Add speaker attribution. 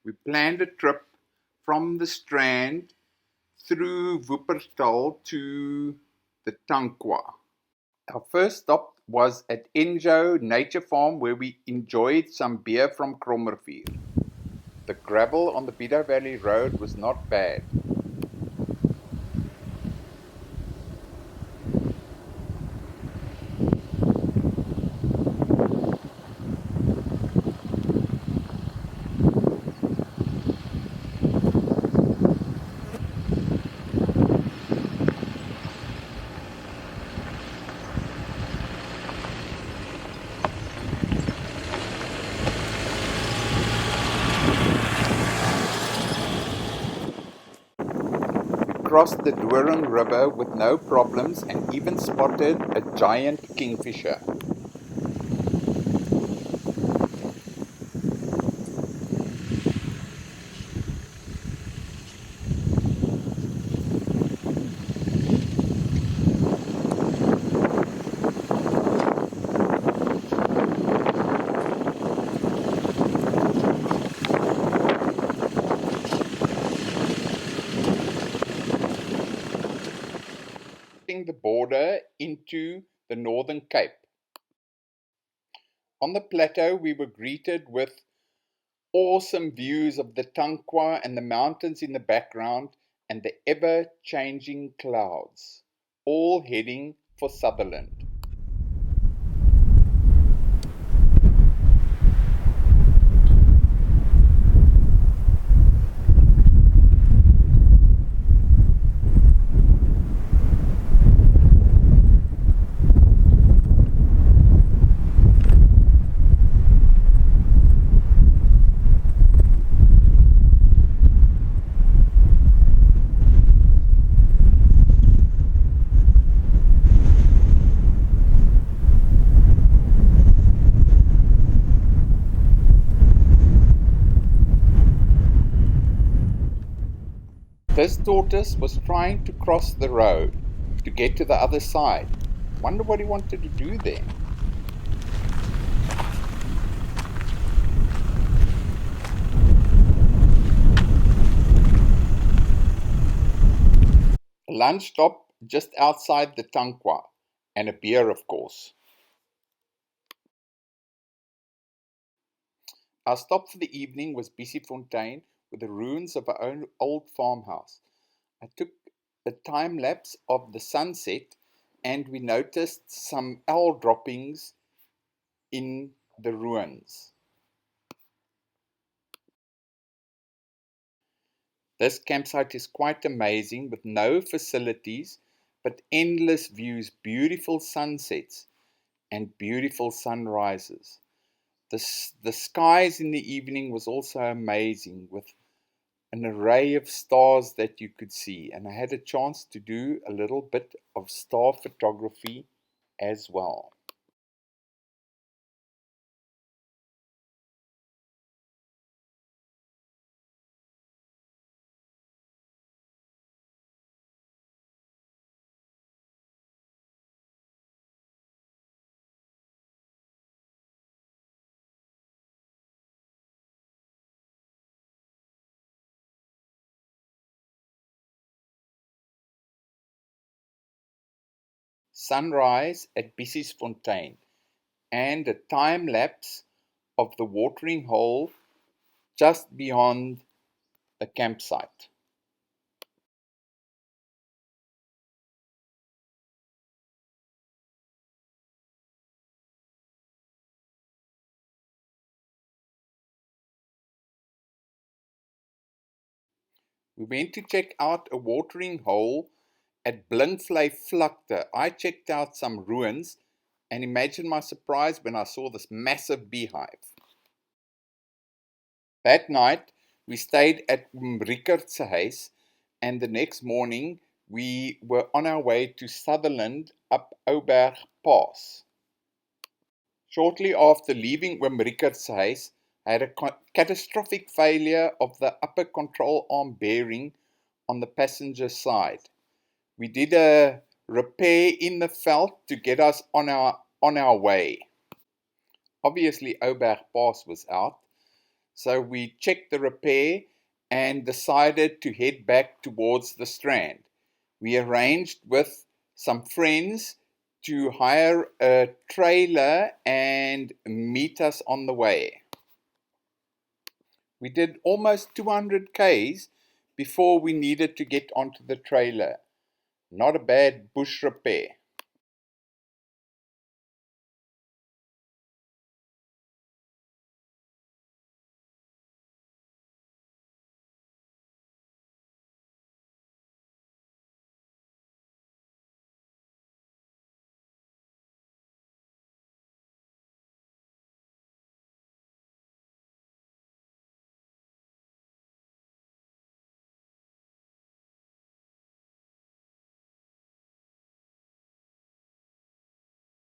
Speaker 1: we planned a trip from the Strand through Wuppertal to the Tankwa. Our first stop was at Enjo Nature Farm, where we enjoyed some beer from Kromrivier. The gravel on the Biedouw Valley Road was not bad. Crossed the Ouberg River with no problems and even spotted a giant kingfisher. The border into the Northern Cape. On the plateau, we were greeted with awesome views of the Tankwa and the mountains in the background and the ever-changing clouds, all heading for Sutherland. This tortoise was trying to cross the road to get to the other side. Wonder what he wanted to do there. A lunch stop just outside the Tankwa, and a beer, of course. Our stop for the evening was Biedouw, with the ruins of our own old farmhouse. I took a time lapse of the sunset and we noticed some owl droppings in the ruins. This campsite is quite amazing, with no facilities but endless views, beautiful sunsets and beautiful sunrises. The skies in the evening was also amazing, with an array of stars that you could see, and I had a chance to do a little bit of star photography as well. Sunrise at Biedouw and a time lapse of the watering hole just beyond the campsite. We went to check out a watering hole at Vlakte. I checked out some ruins and imagine my surprise when I saw this massive beehive. That night we stayed at Rickert's house, and the next morning we were on our way to Sutherland up Ouberg Pass. Shortly after leaving Rickert's house, I had a catastrophic failure of the upper control arm bearing on the passenger side. We did a repair in the veld to get us on our way. Obviously Ouberg Pass was out, So we checked the repair and decided to head back towards the Strand. We arranged with some friends to hire a trailer and meet us on the way. We did almost 200 k's before we needed to get onto the trailer. Not a bad bush repair.